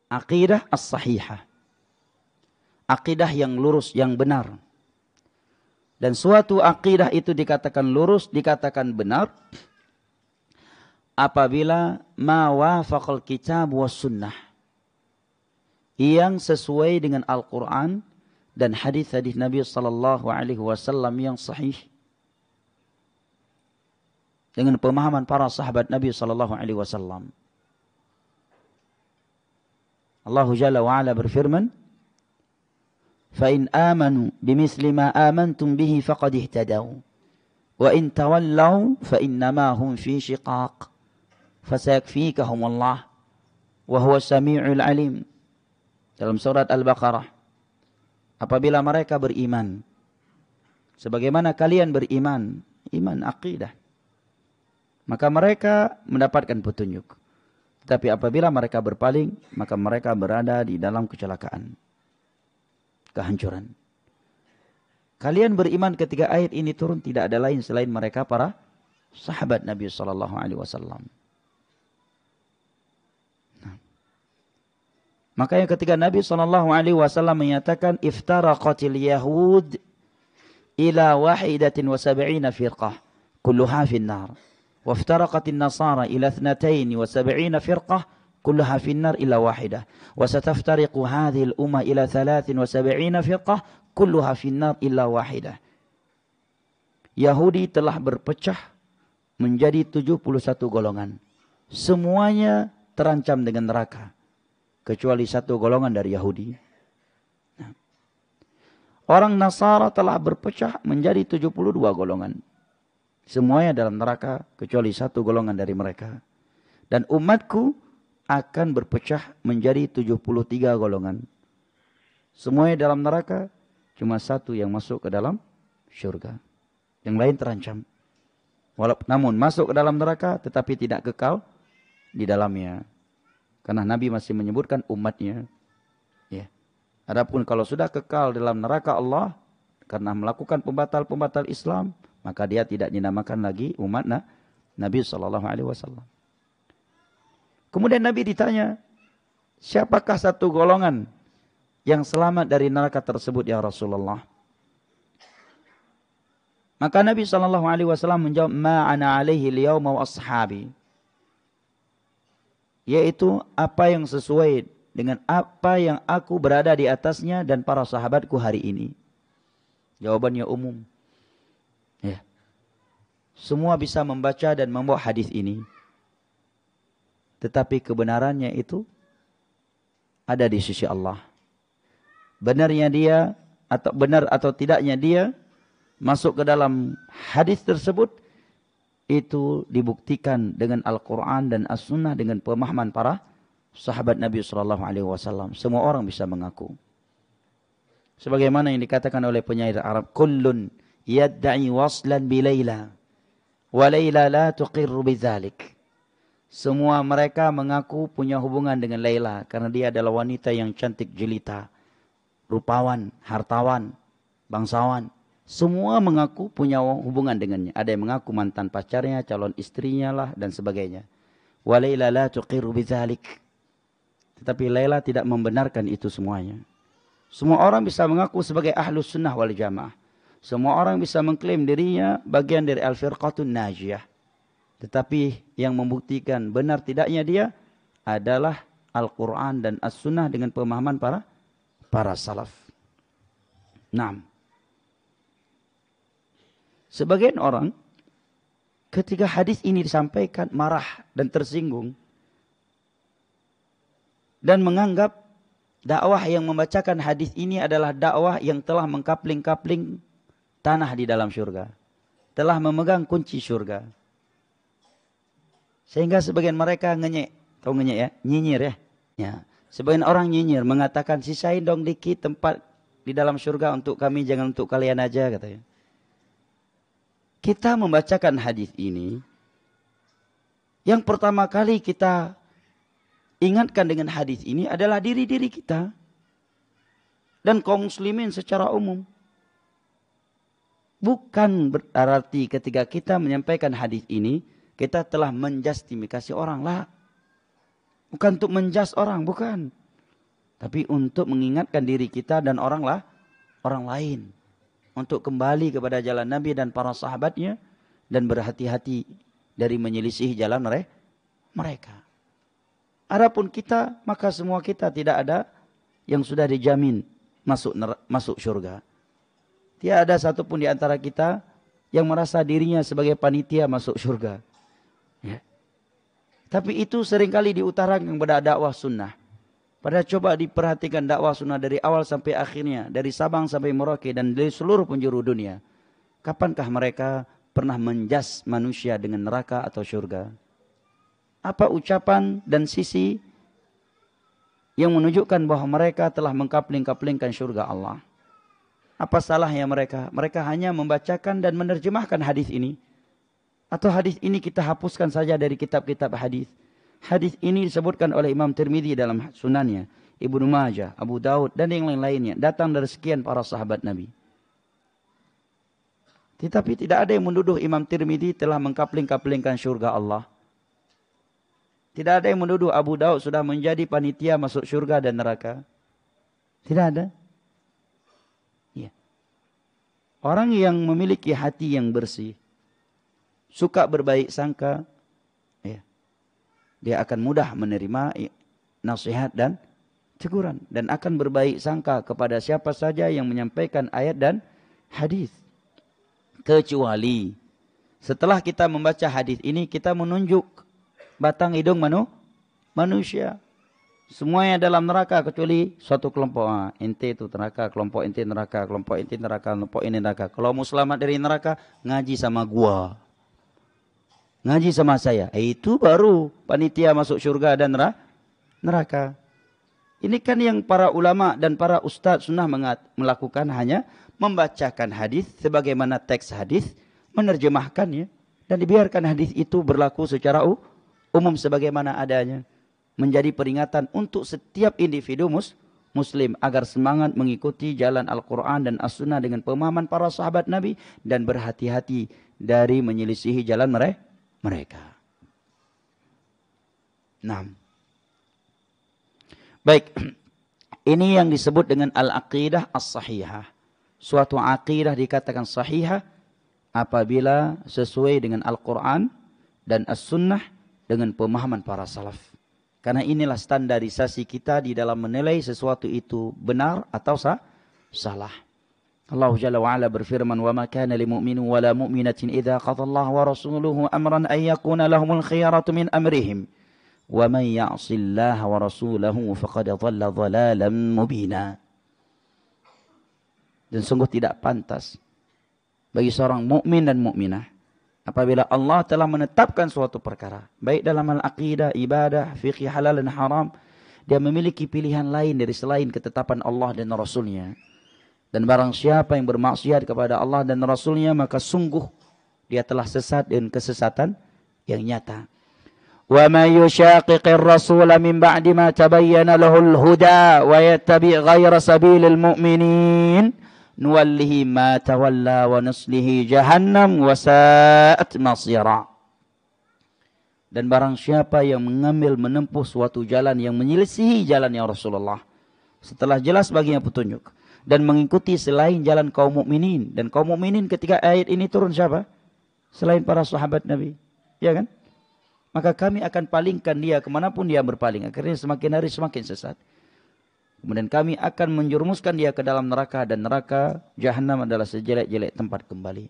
Aqidah as-sahihah. Aqidah yang lurus, yang benar. Dan suatu aqidah itu dikatakan lurus, dikatakan benar apabila ma wafaqal kitab was sunnah, yang sesuai dengan Al-Quran dan hadis-hadis Nabi sallallahu alaihi wasallam yang sahih, dengan pemahaman para sahabat Nabi sallallahu alaihi wasallam. Allah Jalla wa Ala berfirman, "Fa in amanu bimithli ma amantum bihi faqad ihtadaw, wa in tawallaw fa innama hum fi shiqaq, fasayakfikahumullah wa huwa samiul alim." Dalam surat Al-Baqarah, apabila mereka beriman sebagaimana kalian beriman, iman akidah, maka mereka mendapatkan petunjuk. Tetapi apabila mereka berpaling, maka mereka berada di dalam kecelakaan, kehancuran. Kalian beriman ketika ayat ini turun, tidak ada lain selain mereka para sahabat Nabi sallallahu alaihi wasallam. Makanya ketika Nabi sallallahu alaihi wasallam menyatakan iftaraqatil yahud ila wahidatin wa sab'ina firqah kulluha finnar, wa iftaraqatin nasara ila 72 firqah kulluha finnar illa wahidah, wa sataftariqu hadhihi al-ummah ila 73 firqah kulluha finnar illa wahidah. Yahudi telah berpecah menjadi 71 golongan. Semuanya terancam dengan neraka, kecuali satu golongan dari Yahudi. Nah, orang Nasara telah berpecah menjadi 72 golongan. Semuanya dalam neraka, kecuali satu golongan dari mereka. Dan umatku akan berpecah menjadi 73 golongan. Semuanya dalam neraka, cuma satu yang masuk ke dalam syurga. Yang lain terancam. Namun masuk ke dalam neraka, tetapi tidak kekal di dalamnya. Karena Nabi masih menyebutkan umatnya. Ya. Adapun kalau sudah kekal dalam neraka Allah karena melakukan pembatal-pembatal Islam, maka dia tidak dinamakan lagi umat Nabi sallallahu alaihi wasallam. Kemudian Nabi ditanya, siapakah satu golongan yang selamat dari neraka tersebut ya Rasulullah? Maka Nabi sallallahu alaihi wasallam menjawab, ma ana alaihi al-yawma wa ashabi. Yaitu apa yang sesuai dengan apa yang aku berada di atasnya dan para sahabatku hari ini. Jawabannya umum. Ya. Semua bisa membaca dan membawa hadis ini. Tetapi kebenarannya itu ada di sisi Allah. Benarnya dia atau benar atau tidaknya dia masuk ke dalam hadis tersebut, itu dibuktikan dengan Al-Quran dan As-Sunnah dengan pemahaman para sahabat Nabi SAW. Semua orang bisa mengaku. Sebagaimana yang dikatakan oleh penyair Arab, kullun yadda'i waslan bi Laila, wa Laila la tuqirru bidzalik. Semua mereka mengaku punya hubungan dengan Laila karena dia adalah wanita yang cantik jelita, rupawan, hartawan, bangsawan. Semua mengaku punya hubungan dengannya. Ada yang mengaku mantan pacarnya, calon istrinya lah, dan sebagainya. Wa Laila la tuqirru bidzalik. Tetapi Laila tidak membenarkan itu semuanya. Semua orang bisa mengaku sebagai ahlus sunnah wal jamaah. Semua orang bisa mengklaim dirinya bagian dari al-firqatun najiyah. Tetapi yang membuktikan benar tidaknya dia adalah Al-Quran dan As-Sunnah dengan pemahaman para salaf. Naam. Sebagian orang ketika hadis ini disampaikan marah dan tersinggung dan menganggap dakwah yang membacakan hadis ini adalah dakwah yang telah mengkapling-kapling tanah di dalam surga, telah memegang kunci surga. Sehingga sebagian mereka ngenyek, tahu ngenyek ya, nyinyir ya. Ya, sebagian orang nyinyir mengatakan sisain dong dikit tempat di dalam surga untuk kami, jangan untuk kalian aja katanya. Kita membacakan hadis ini, yang pertama kali kita ingatkan dengan hadis ini adalah diri-diri kita dan kaum muslimin secara umum. Bukan berarti ketika kita menyampaikan hadis ini kita telah menjustifikasi orang lah. Bukan untuk menjas orang, bukan. Tapi untuk mengingatkan diri kita dan orang lain. Untuk kembali kepada jalan Nabi dan para sahabatnya. Dan berhati-hati dari menyelisih jalan mereka. Adapun kita, maka semua kita tidak ada yang sudah dijamin masuk surga. Tidak ada satupun di antara kita yang merasa dirinya sebagai panitia masuk surga. Ya. Tapi itu seringkali diutarakan kepada dakwah sunnah. Padahal coba diperhatikan dakwah sunnah dari awal sampai akhirnya. Dari Sabang sampai Merauke dan dari seluruh penjuru dunia. Kapankah mereka pernah menjas manusia dengan neraka atau surga? Apa ucapan dan sisi yang menunjukkan bahwa mereka telah mengkapling-kaplingkan surga Allah? Apa salahnya mereka? Mereka hanya membacakan dan menerjemahkan hadis ini. Atau hadis ini kita hapuskan saja dari kitab-kitab hadis. Hadis ini disebutkan oleh Imam Tirmidzi dalam sunannya, Ibnu Majah, Abu Daud dan yang lain-lainnya. Datang dari sekian para sahabat Nabi. Tetapi tidak ada yang menuduh Imam Tirmidzi telah mengkapling-kaplingkan surga Allah. Tidak ada yang menuduh Abu Daud sudah menjadi panitia masuk surga dan neraka. Tidak ada. Ya. Orang yang memiliki hati yang bersih, suka berbaik sangka, ya, dia akan mudah menerima nasihat dan teguran. Dan akan berbaik sangka kepada siapa saja yang menyampaikan ayat dan hadis. Kecuali setelah kita membaca hadis ini, kita menunjuk batang hidung manusia. Semuanya dalam neraka kecuali suatu kelompok. Ente itu neraka, kelompok ente neraka, kelompok ente neraka, kelompok ini neraka. Kalau mau selamat dari neraka, ngaji sama gua. Ngaji sama saya. Itu baru panitia masuk surga dan neraka. Ini kan yang para ulama dan para ustadz sunnah melakukan hanya membacakan hadis sebagaimana teks hadis, menerjemahkannya dan dibiarkan hadis itu berlaku secara umum sebagaimana adanya. Menjadi peringatan untuk setiap individu muslim agar semangat mengikuti jalan Al-Quran dan As-Sunnah dengan pemahaman para sahabat Nabi dan berhati-hati dari menyelisihi jalan mereka. 6. Baik, ini yang disebut dengan al-aqidah as-sahihah. Suatu aqidah dikatakan sahihah apabila sesuai dengan Al-Quran dan As-Sunnah dengan pemahaman para salaf. Karena inilah standarisasi kita di dalam menilai sesuatu itu benar atau salah. Allah Jalla wa Ala berfirman, "Wa ma kana lil mu'minin wa la mu'minatin idza qada Allah wa rasuluhu amran ay yakuna lahumul khiyaratu min amrihim. Wa man ya'sillaha wa rasulahu faqad dhalla dhalalan mubina." Dan sungguh tidak pantas bagi seorang mukmin dan mukminah apabila Allah telah menetapkan suatu perkara, baik dalam hal aqidah, ibadah, fikih halal dan haram, dia memiliki pilihan lain dari selain ketetapan Allah dan Rasulnya. Dan barang siapa yang bermaksiat kepada Allah dan Rasulnya, maka sungguh dia telah sesat dengan kesesatan yang nyata. Wa may yushaqiqir rasula min ba'di ma tabayyana lahul huda wa yattabi' ghayra sabilil mu'minin nuwallihi ma tawalla wa nuslihi jahannam wa sa'at masira. Dan barang siapa yang menempuh suatu jalan yang menyelisihi jalan yang Rasulullah setelah jelas baginya petunjuk dan mengikuti selain jalan kaum mukminin, dan kaum mukminin ketika ayat ini turun siapa? Selain para sahabat Nabi, ya kan? Maka kami akan palingkan dia kemanapun dia berpaling, akhirnya semakin hari semakin sesat. Kemudian kami akan menjerumuskan dia ke dalam neraka, dan neraka Jahannam adalah sejelek-jelek tempat kembali.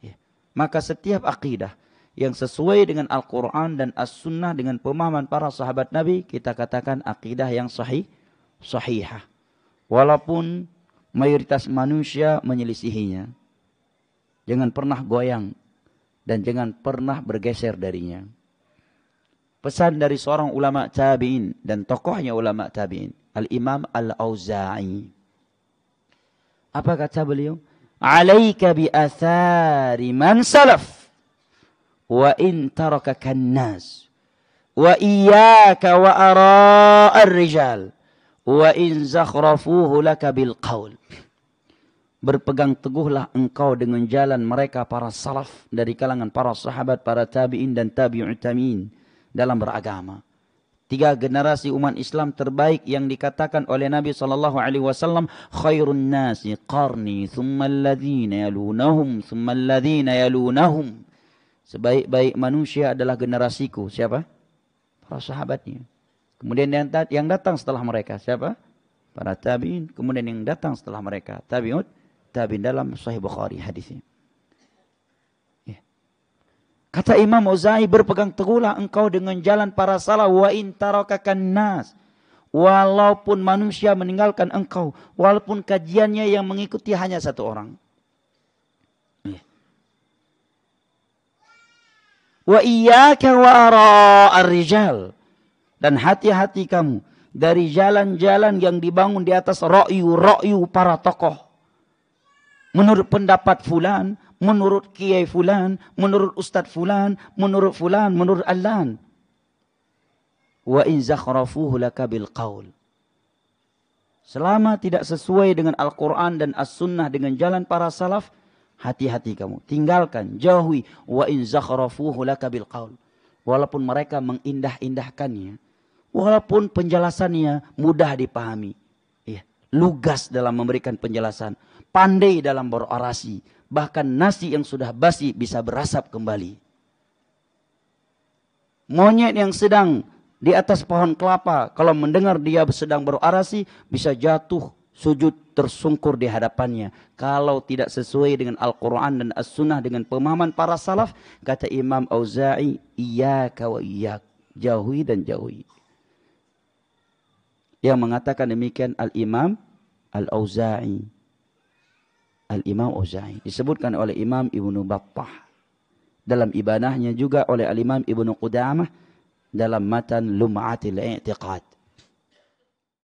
Ya. Maka setiap akidah yang sesuai dengan Al-Quran dan As-Sunnah dengan pemahaman para sahabat Nabi, kita katakan akidah yang sahihah. Walaupun mayoritas manusia menyelisihinya. Jangan pernah goyang dan jangan pernah bergeser darinya. Pesan dari seorang ulama tabi'in dan tokohnya ulama tabi'in, Al-Imam Al-Auza'i. Apa kata beliau? "Alaika bi athari man salaf wa in tarakaka an-nas wa iyyaka wa ara'ar rijal wa in zakhrafuhu laka bil qaul." Berpegang teguhlah engkau dengan jalan mereka para salaf dari kalangan para sahabat, para tabi'in dan tabi'ut tabi'in dalam beragama. Tiga generasi umat Islam terbaik yang dikatakan oleh Nabi SAW, khairun nasi qarni, thumma alladhina yalunahum, thumma alladhina yalunahum. Sebaik-baik manusia adalah generasiku. Siapa? Para sahabatnya. Kemudian yang datang setelah mereka. Siapa? Para tabi'in. Kemudian yang datang setelah mereka. Tabi'ut. Tabi'in dalam Sahih Bukhari hadisnya. Kata Imam Auza'i, berpegang teguhlah engkau dengan jalan para salaf wa in tarakakan nas. Walaupun manusia meninggalkan engkau, walaupun kajiannya yang mengikuti hanya satu orang. Wa iyyaka wa ara'ar rijal. Dan hati-hati kamu dari jalan-jalan yang dibangun di atas ra'yu para tokoh. Menurut pendapat fulan, menurut kiai fulan, menurut ustadz fulan, menurut allan. Wa in zakhrafuhu laka bil qaul. Selama tidak sesuai dengan Al-Quran dan As-Sunnah dengan jalan para salaf, hati-hati kamu. Tinggalkan, jauhi. Wa in zakhrafuhu laka bil qaul. Walaupun mereka mengindah-indahkannya, walaupun penjelasannya mudah dipahami, lugas dalam memberikan penjelasan, pandai dalam berorasi, bahkan nasi yang sudah basi bisa berasap kembali. Monyet yang sedang di atas pohon kelapa, kalau mendengar dia sedang berorasi, bisa jatuh sujud tersungkur di hadapannya. Kalau tidak sesuai dengan Al-Quran dan As-Sunnah dengan pemahaman para salaf, kata Imam Auza'i, iyyaka wa iyyak, jauhi dan jauhi. Yang mengatakan demikian Al-Imam Al-Auza'i. Al-Imam Auza'i. Disebutkan oleh Imam Ibnu Battah. Dalam ibanahnya juga oleh Al-Imam Ibnu Qudamah. Dalam matan Lum'atil I'tiqad.